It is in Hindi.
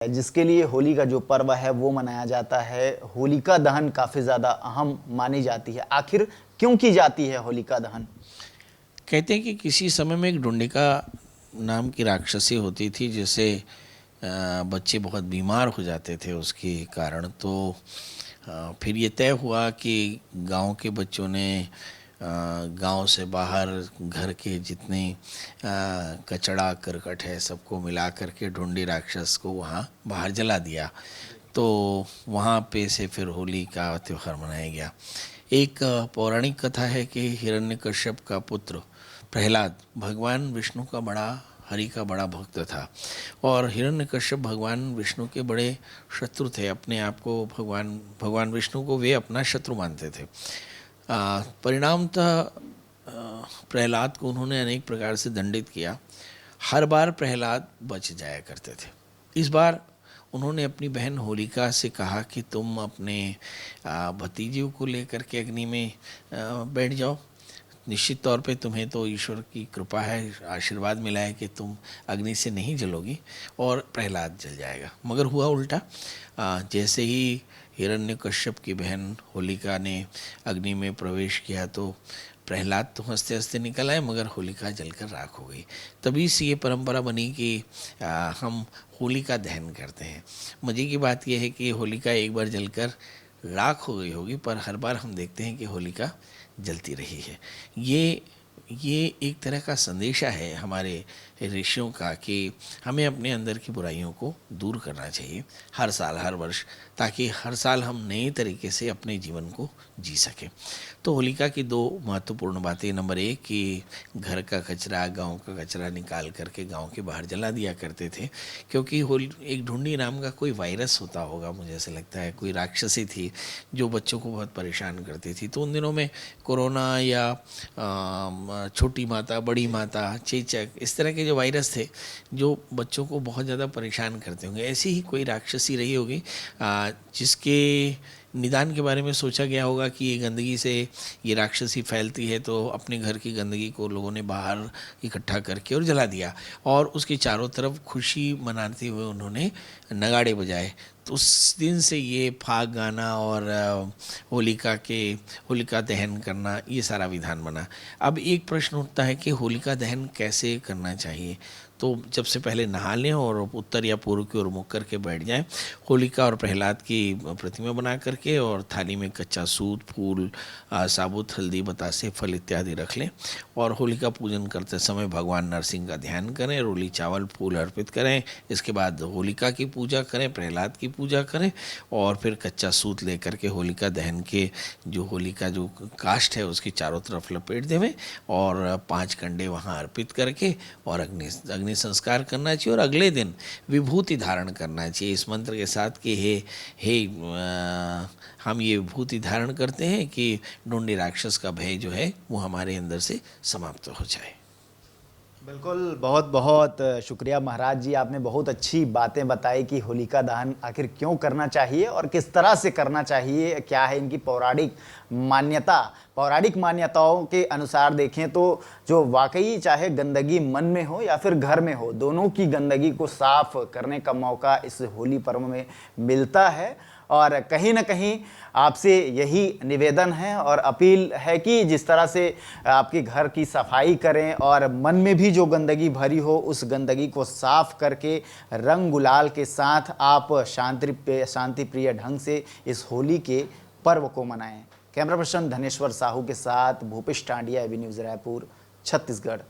जिसके लिए होली का जो पर्व है वो मनाया जाता है। होलिका दहन काफ़ी ज़्यादा अहम मानी जाती है। आखिर क्यों की जाती है होलिका दहन? कहते हैं कि किसी समय में एक ढूंढिका नाम की राक्षसी होती थी, जिससे बच्चे बहुत बीमार हो जाते थे उसके कारण। तो फिर ये तय हुआ कि गांव के बच्चों ने गांव से बाहर घर के जितने कचड़ा करकट है सबको मिला करके ढूंढी राक्षस को वहाँ बाहर जला दिया। तो वहाँ पे से फिर होली का त्यौहार मनाया गया। एक पौराणिक कथा है कि हिरण्यकश्यप का पुत्र प्रहलाद भगवान विष्णु का हरि का बड़ा भक्त था, और हिरण्यकश्यप भगवान विष्णु के बड़े शत्रु थे। अपने आप को भगवान विष्णु को वे अपना शत्रु मानते थे। परिणामतः प्रहलाद को उन्होंने अनेक प्रकार से दंडित किया। हर बार प्रहलाद बच जाया करते थे। इस बार उन्होंने अपनी बहन होलिका से कहा कि तुम अपने भतीजियों को लेकर के अग्नि में बैठ जाओ। निश्चित तौर पे तुम्हें तो ईश्वर की कृपा है, आशीर्वाद मिला है कि तुम अग्नि से नहीं जलोगी और प्रहलाद जल जाएगा। मगर हुआ उल्टा। जैसे ही हिरण्यकश्यप की बहन होलिका ने अग्नि में प्रवेश किया तो प्रहलाद तो हंसते हंसते निकल आए, मगर होलिका जलकर राख हो गई। तभी से ये परंपरा बनी कि हम होलिका दहन करते हैं। मज़े की बात यह है कि होलिका एक बार जलकर राख हो गई होगी, पर हर बार हम देखते हैं कि होलिका जलती रही है। ये एक तरह का संदेशा है हमारे ऋषियों का कि हमें अपने अंदर की बुराइयों को दूर करना चाहिए हर साल हर वर्ष, ताकि हर साल हम नए तरीके से अपने जीवन को जी सकें। तो होलिका की दो महत्वपूर्ण बातें, नंबर एक कि घर का कचरा, गांव का कचरा निकाल करके गांव के बाहर जला दिया करते थे, क्योंकि एक ढूंढी नाम का कोई वायरस होता होगा, मुझे ऐसा लगता है, कोई राक्षसी थी जो बच्चों को बहुत परेशान करती थी। तो उन दिनों में कोरोना या छोटी माता, बड़ी माता, चेचक, इस तरह के जो वायरस थे जो बच्चों को बहुत ज़्यादा परेशान करते होंगे, ऐसी ही कोई राक्षसी रही होगी जिसके निदान के बारे में सोचा गया होगा कि ये गंदगी से ये राक्षसी फैलती है, तो अपने घर की गंदगी को लोगों ने बाहर इकट्ठा करके और जला दिया, और उसके चारों तरफ खुशी मनाते हुए उन्होंने नगाड़े बजाए। तो उस दिन से ये फाग गाना और होलिका दहन करना, ये सारा विधान बना। अब एक प्रश्न उठता है कि होलिका दहन कैसे करना चाहिए। तो जब से पहले नहा लें और उत्तर या पूर्व की ओर मुख करके बैठ जाएं। होलिका और प्रहलाद की प्रतिमा बना करके और थाली में कच्चा सूत, फूल, साबुत हल्दी, बतासे, फल इत्यादि रख लें, और होलिका पूजन करते समय भगवान नरसिंह का ध्यान करें, रोली चावल फूल अर्पित करें। इसके बाद होलिका की पूजा करें, प्रहलाद की पूजा करें, और फिर कच्चा सूत लेकर के होलिका दहन के जो होलिका जो काष्ठ है उसकी चारों तरफ लपेट देवें, और 5 कंडे वहाँ अर्पित करके और अग्नि संस्कार करना चाहिए। और अगले दिन विभूति धारण करना चाहिए इस मंत्र के साथ कि हे हम ये विभूति धारण करते हैं कि ढूंढी राक्षस का भय जो है वो हमारे अंदर से समाप्त हो जाए। बिल्कुल, बहुत बहुत शुक्रिया महाराज जी। आपने बहुत अच्छी बातें बताई कि होलिका दहन आखिर क्यों करना चाहिए और किस तरह से करना चाहिए, क्या है इनकी पौराणिक मान्यता। पौराणिक मान्यताओं के अनुसार देखें तो जो वाकई चाहे गंदगी मन में हो या फिर घर में हो, दोनों की गंदगी को साफ करने का मौका इस होली पर्व में मिलता है। और कहीं ना कहीं आपसे यही निवेदन है और अपील है कि जिस तरह से आपके घर की सफाई करें और मन में भी जो गंदगी भरी हो उस गंदगी को साफ करके रंग गुलाल के साथ आप शांति प्रिय ढंग से इस होली के पर्व को मनाएं। कैमरा पर्सन धनेश्वर साहू के साथ भूपेश टांडिया, एबी न्यूज़ रायपुर, छत्तीसगढ़।